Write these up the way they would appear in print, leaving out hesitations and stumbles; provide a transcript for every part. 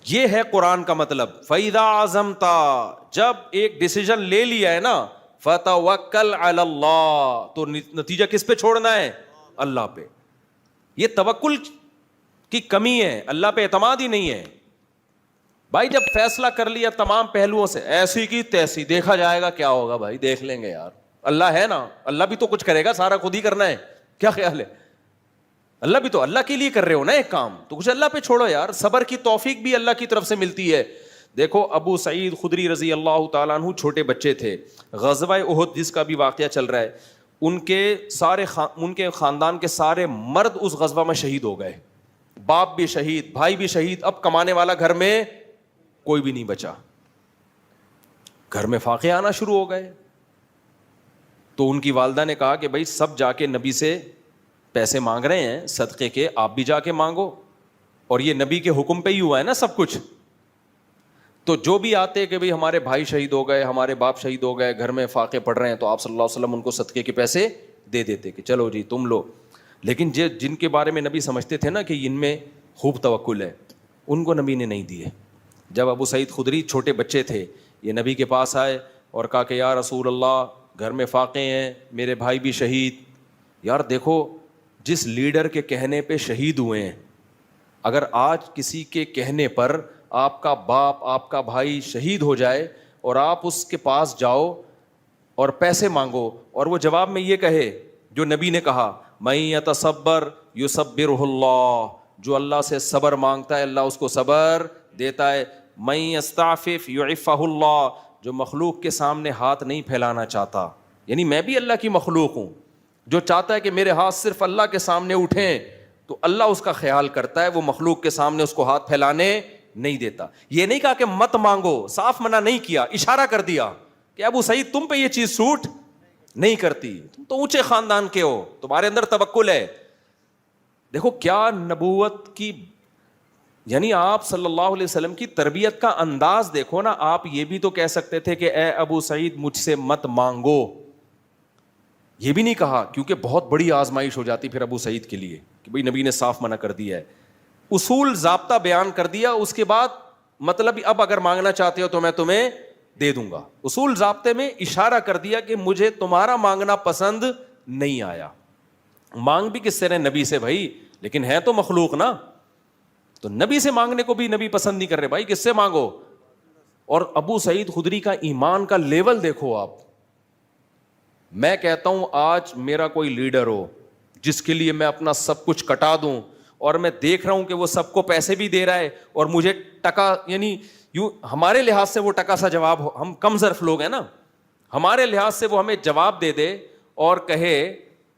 یہ ہے قرآن کا مطلب. فَإِذَا عَزَمْتَ, جب ایک ڈیسیجن لے لیا ہے نا, فَتَوَكَّلْ عَلَى اللَّهِ, تو نتیجہ کس پہ چھوڑنا ہے؟ اللہ پہ. یہ توکل کی کمی ہے, اللہ پہ اعتماد ہی نہیں ہے بھائی. جب فیصلہ کر لیا تمام پہلوؤں سے, ایسی کی تیسی, دیکھا جائے گا کیا ہوگا بھائی, دیکھ لیں گے یار, اللہ ہے نا, اللہ بھی تو کچھ کرے گا, سارا خود ہی کرنا ہے, کیا خیال ہے؟ اللہ بھی تو, اللہ کے لیے کر رہے ہو نا ایک کام, تو کچھ اللہ پہ چھوڑو یار. صبر کی توفیق بھی اللہ کی طرف سے ملتی ہے. دیکھو ابو سعید خدری رضی اللہ تعالیٰ عنہ چھوٹے بچے تھے, غزوہ احد جس کا بھی واقعہ چل رہا ہے, ان کے خاندان کے سارے مرد اس غزوہ میں شہید ہو گئے, باپ بھی شہید, بھائی بھی شہید. اب کمانے والا گھر میں کوئی بھی نہیں بچا, گھر میں فاقے آنا شروع ہو گئے. تو ان کی والدہ نے کہا کہ بھائی سب جا کے نبی سے پیسے مانگ رہے ہیں صدقے کے, آپ بھی جا کے مانگو, اور یہ نبی کے حکم پہ ہی ہوا ہے نا سب کچھ. تو جو بھی آتے کہ بھئی ہمارے بھائی شہید ہو گئے, ہمارے باپ شہید ہو گئے, گھر میں فاقے پڑ رہے ہیں, تو آپ صلی اللہ علیہ وسلم ان کو صدقے کے پیسے دے دیتے کہ چلو جی تم لو. لیکن جن کے بارے میں نبی سمجھتے تھے نا کہ ان میں خوب توکل ہے, ان کو نبی نے نہیں دیے. جب ابو سعید خدری چھوٹے بچے تھے, یہ نبی کے پاس آئے اور کہا کہ یا رسول اللہ, گھر میں فاقے ہیں, میرے بھائی بھی شہید. یار دیکھو, جس لیڈر کے کہنے پہ شہید ہوئے ہیں, اگر آج کسی کے کہنے پر آپ کا باپ, آپ کا بھائی شہید ہو جائے اور آپ اس کے پاس جاؤ اور پیسے مانگو, اور وہ جواب میں یہ کہے جو نبی نے کہا, من یتصبر یصبرہ اللہ, جو اللہ سے صبر مانگتا ہے اللہ اس کو صبر دیتا ہے. من یستعفف یعفہ اللہ, جو مخلوق کے سامنے ہاتھ نہیں پھیلانا چاہتا, یعنی میں بھی اللہ کی مخلوق ہوں, جو چاہتا ہے کہ میرے ہاتھ صرف اللہ کے سامنے اٹھیں تو اللہ اس کا خیال کرتا ہے, وہ مخلوق کے سامنے اس کو ہاتھ پھیلانے نہیں دیتا. یہ نہیں کہا کہ مت مانگو, صاف منع نہیں کیا, اشارہ کر دیا کہ ابو سعید تم پہ یہ چیز سوٹ نہیں کرتی, تم تو اونچے خاندان کے ہو, تمہارے اندر توکل ہے. دیکھو کیا نبوت کی, یعنی آپ صلی اللہ علیہ وسلم کی تربیت کا انداز دیکھو نا. آپ یہ بھی تو کہہ سکتے تھے کہ اے ابو سعید مجھ سے مت مانگو, یہ بھی نہیں کہا, کیونکہ بہت بڑی آزمائش ہو جاتی پھر ابو سعید کے لیے کہ بھئی نبی نے صاف منع کر دیا ہے. اصول ضابطہ بیان کر دیا, اس کے بعد مطلب اب اگر مانگنا چاہتے ہو تو میں تمہیں دے دوں گا. اصول ضابطے میں اشارہ کر دیا کہ مجھے تمہارا مانگنا پسند نہیں آیا. مانگ بھی کس سے رہے؟ نبی سے بھائی, لیکن ہے تو مخلوق نا, تو نبی سے مانگنے کو بھی نبی پسند نہیں کر رہے. بھائی کس سے مانگو؟ اور ابو سعید خدری کا ایمان کا لیول دیکھو آپ. میں کہتا ہوں آج میرا کوئی لیڈر ہو جس کے لیے میں اپنا سب کچھ کٹا دوں, اور میں دیکھ رہا ہوں کہ وہ سب کو پیسے بھی دے رہا ہے اور مجھے ٹکا, یعنی یوں ہمارے لحاظ سے وہ ٹکا سا جواب ہو, ہم کم ظرف لوگ ہیں نا, ہمارے لحاظ سے وہ ہمیں جواب دے دے اور کہے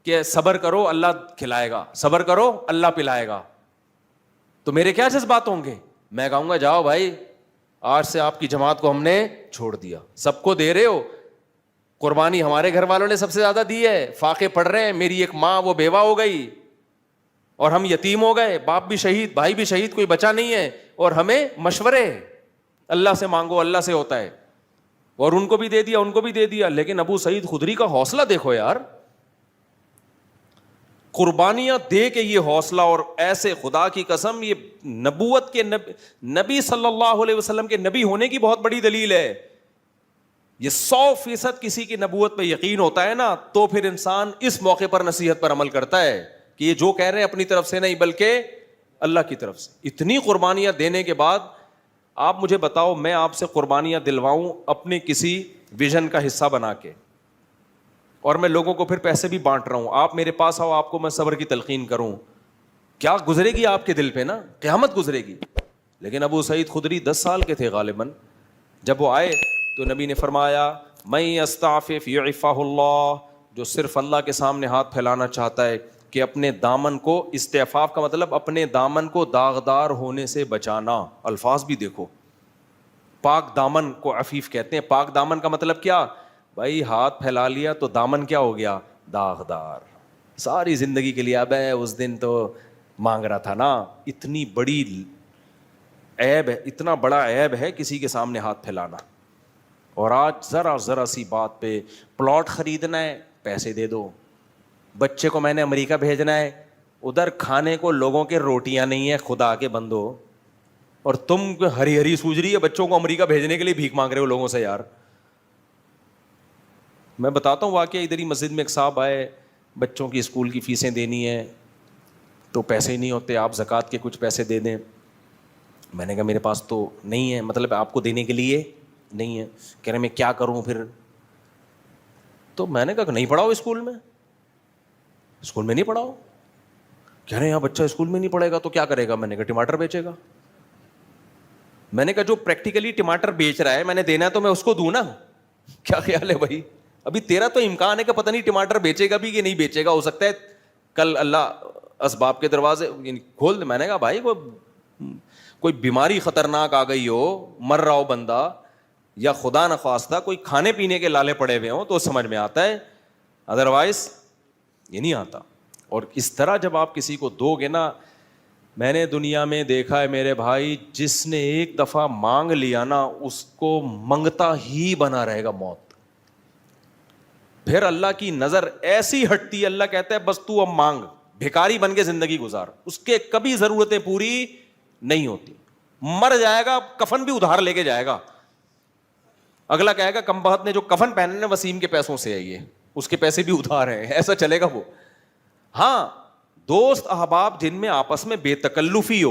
کہ صبر کرو اللہ کھلائے گا, صبر کرو اللہ پلائے گا, تو میرے کیا جذبات ہوں گے؟ میں کہوں گا جاؤ بھائی, آج سے آپ کی جماعت کو ہم نے چھوڑ دیا, سب کو دے رہے ہو, قربانی ہمارے گھر والوں نے سب سے زیادہ دی ہے, فاقے پڑ رہے ہیں, میری ایک ماں وہ بیوہ ہو گئی اور ہم یتیم ہو گئے, باپ بھی شہید, بھائی بھی شہید, کوئی بچا نہیں ہے, اور ہمیں مشورے اللہ سے مانگو اللہ سے ہوتا ہے, اور ان کو بھی دے دیا, ان کو بھی دے دیا. لیکن ابو سعید خدری کا حوصلہ دیکھو یار, قربانیاں دے کے یہ حوصلہ, اور ایسے خدا کی قسم یہ نبوت کے نبی صلی اللہ علیہ وسلم کے نبی ہونے کی بہت بڑی دلیل ہے. یہ 100% کسی کی نبوت پہ یقین ہوتا ہے نا, تو پھر انسان اس موقع پر نصیحت پر عمل کرتا ہے کہ یہ جو کہہ رہے ہیں اپنی طرف سے نہیں بلکہ اللہ کی طرف سے. اتنی قربانیاں دینے کے بعد آپ مجھے بتاؤ, میں آپ سے قربانیاں دلواؤں اپنے کسی ویژن کا حصہ بنا کے, اور میں لوگوں کو پھر پیسے بھی بانٹ رہا ہوں, آپ میرے پاس آؤ, آپ کو میں صبر کی تلقین کروں, کیا گزرے گی آپ کے دل پہ نا, قیامت گزرے گی. لیکن ابو سعید خدری 10 سال کے تھے غالباً, جب وہ آئے تو نبی نے فرمایا من یستعفف یعفہ اللہ, جو صرف اللہ کے سامنے ہاتھ پھیلانا چاہتا ہے کہ اپنے دامن کو, استعفاف کا مطلب اپنے دامن کو داغدار ہونے سے بچانا. الفاظ بھی دیکھو, پاک دامن کو عفیف کہتے ہیں. پاک دامن کا مطلب کیا بھائی؟ ہاتھ پھیلا لیا تو دامن کیا ہو گیا؟ داغدار. ساری زندگی کے لیے, اب اس دن تو مانگ رہا تھا نا. اتنی بڑی عیب ہے, اتنا بڑا عیب ہے کسی کے سامنے ہاتھ پھیلانا. اور آج ذرا سی بات پہ پلاٹ خریدنا ہے, پیسے دے دو. بچے کو میں نے امریکہ بھیجنا ہے, ادھر کھانے کو لوگوں کے روٹیاں نہیں ہیں, خدا کے بندو اور تم ہری ہری سوج رہی ہے بچوں کو امریکہ بھیجنے کے لیے بھیک مانگ رہے ہو لوگوں سے. یار میں بتاتا ہوں واقعہ, ادھر ہی مسجد میں ایک صاحب آئے, بچوں کی اسکول کی فیسیں دینی ہے تو پیسے نہیں ہوتے, آپ زکوٰۃ کے کچھ پیسے دے دیں. میں نے کہا میرے پاس تو نہیں ہے, مطلب آپ کو دینے کے لیے نہیں ہے. کہہ رہے میں کیا کروں پھر؟ تو میں نے کہا کہ نہیں پڑھاؤ اسکول میں, اسکول میں نہیں پڑھاؤ. کہہ رہے ہیں یہاں بچہ اسکول میں نہیں پڑھے گا تو کیا کرے گا؟ میں نے کہا ٹماٹر بیچے گا. میں نے کہا جو پریکٹیکلی ٹماٹر بیچ رہا ہے میں نے دینا ہے تو میں اس کو دوں نا. کیا خیال ہے بھائی؟ ابھی تیرا تو امکان ہے کہ پتہ نہیں ٹماٹر بیچے گا بھی کہ نہیں بیچے گا, ہو سکتا ہے کل اللہ اسباب کے دروازے کھول دے. میں نے کہا بھائی کوئی بیماری خطرناک آ گئی ہو, مر رہا ہو بندہ, یا خدا نخواستہ کوئی کھانے پینے کے لالے پڑے ہوئے ہوں تو سمجھ میں آتا ہے, ادروائز یہ نہیں آتا. اور اس طرح جب آپ کسی کو دو گے نا, میں نے دنیا میں دیکھا ہے میرے بھائی, جس نے ایک دفعہ مانگ لیا نا اس کو منگتا ہی بنا رہے گا موت. پھر اللہ کی نظر ایسی ہٹتی ہے, اللہ کہتا ہے بس تو اب مانگ, بھکاری بن کے زندگی گزار, اس کے کبھی ضرورتیں پوری نہیں ہوتی. مر جائے گا کفن بھی ادھار لے کے جائے گا. اگلا کہے گا کم بخت نے جو کفن پہنے نا وسیم کے پیسوں سے ہے, یہ اس کے پیسے بھی ادھار ہیں, ایسا چلے گا وہ. ہاں دوست احباب جن میں آپس میں بے تکلفی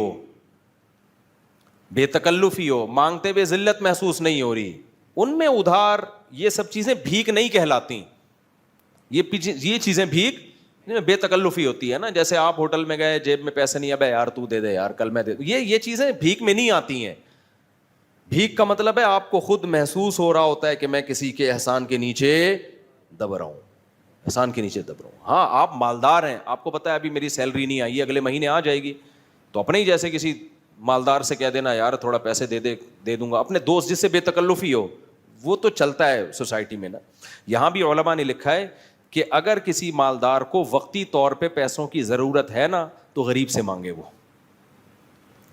ہو, مانگتے ہوئے ذلت محسوس نہیں ہو رہی, ان میں ادھار یہ سب چیزیں بھیک نہیں کہلاتی. یہ چیزیں بھیک بے تکلفی ہوتی ہے نا. جیسے آپ ہوٹل میں گئے, جیب میں پیسے نہیں, ابے یار تو دے دے یار کل میں دے دوں, یہ چیزیں بھیک میں نہیں آتی ہیں. بھیک کا مطلب ہے آپ کو خود محسوس ہو رہا ہوتا ہے کہ میں کسی کے احسان کے نیچے دب رہا ہوں, احسان کے نیچے دب رہا ہوں. ہاں آپ مالدار ہیں, آپ کو پتا ہے ابھی میری سیلری نہیں آئی ہے, اگلے مہینے آ جائے گی, تو اپنے ہی جیسے کسی مالدار سے کہہ دینا یار تھوڑا پیسے دے دوں گا. اپنے دوست جس سے بے تکلفی ہو, وہ تو چلتا ہے سوسائٹی میں نا. یہاں بھی علماء نے لکھا ہے کہ اگر کسی مالدار کو وقتی طور پہ پیسوں کی ضرورت ہے نا تو غریب سے مانگے. وہ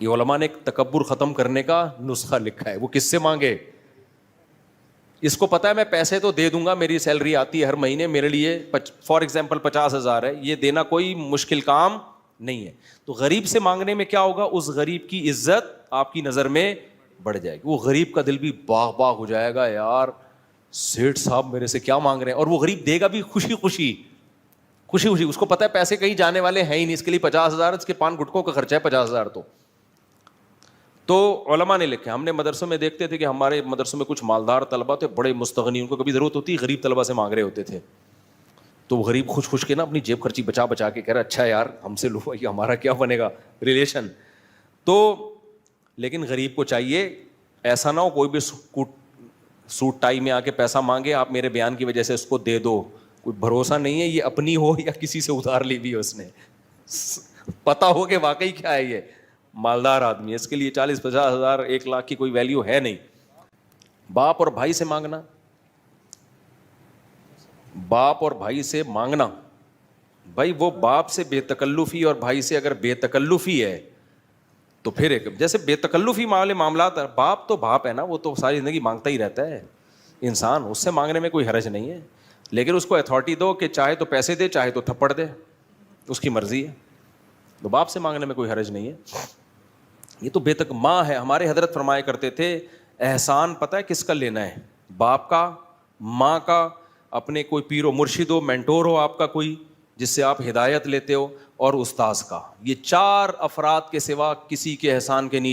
یہ علماء نے ایک تکبر ختم کرنے کا نسخہ لکھا ہے. وہ کس سے مانگے؟ اس کو پتا ہے میں پیسے تو دے دوں گا, میری سیلری آتی ہے ہر مہینے, میرے لیے فار ایگزامپل 50,000 ہے, یہ دینا کوئی مشکل کام نہیں ہے. تو غریب سے مانگنے میں کیا ہوگا, اس غریب کی عزت آپ کی نظر میں بڑھ جائے گی. وہ غریب کا دل بھی باغ باغ ہو جائے گا, یار سیٹھ صاحب میرے سے کیا مانگ رہے ہیں. اور وہ غریب دے گا بھی خوشی خوشی. اس کو پتا ہے پیسے کہیں جانے والے ہیں ہی نہیں, اس کے لیے 50,000, اس کے پان گٹکوں کا خرچہ ہے 50,000. تو علماء نے لکھا, ہم نے مدرسوں میں دیکھتے تھے کہ ہمارے مدرسوں میں کچھ مالدار طلبہ تھے, بڑے مستغنی, ان کو کبھی ضرورت ہوتی غریب طلبہ سے مانگ رہے ہوتے تھے. تو وہ غریب خوش خوش کے نا اپنی جیب خرچی بچا بچا کے کہہ رہا اچھا یار ہم سے لو, یہ ہمارا کیا بنے گا ریلیشن. تو لیکن غریب کو چاہیے ایسا نہ ہو کوئی بھی سوٹ ٹائی میں آ کے پیسہ مانگے, آپ میرے بیان کی وجہ سے اس کو دے دو. کوئی بھروسہ نہیں ہے یہ اپنی ہو یا کسی سے ادھار لی بھی ہے اس نے, پتا ہو کہ واقعی کیا ہے یہ مالدار آدمی ہے, اس کے لیے 40-50,000 1,00,000 کی کوئی ویلیو ہے نہیں. باپ اور بھائی سے مانگنا, باپ اور بھائی سے مانگنا, بھائی وہ باپ سے بے تکلفی اور بھائی سے اگر بے تکلفی ہے تو پھر ایک جیسے بے تکلفی والے معاملات, باپ تو باپ ہے نا, وہ تو ساری زندگی مانگتا ہی رہتا ہے انسان, اس سے مانگنے میں کوئی حرج نہیں ہے. لیکن اس کو اتھارٹی دو کہ چاہے تو پیسے دے چاہے تو تھپڑ دے, اس کی مرضی ہے. تو باپ سے مانگنے میں کوئی حرج نہیں ہے. یہ تو بے تک ماں ہے. ہمارے حضرت فرمایا کرتے تھے احسان پتہ ہے کس کا لینا ہے, باپ کا, ماں کا, اپنے کوئی پیر و مرشد ہو, مینٹور ہو آپ کا کوئی جس سے آپ ہدایت لیتے ہو, اور استاذ کا. یہ 4 افراد کے سوا کسی کے احسان کے نیچے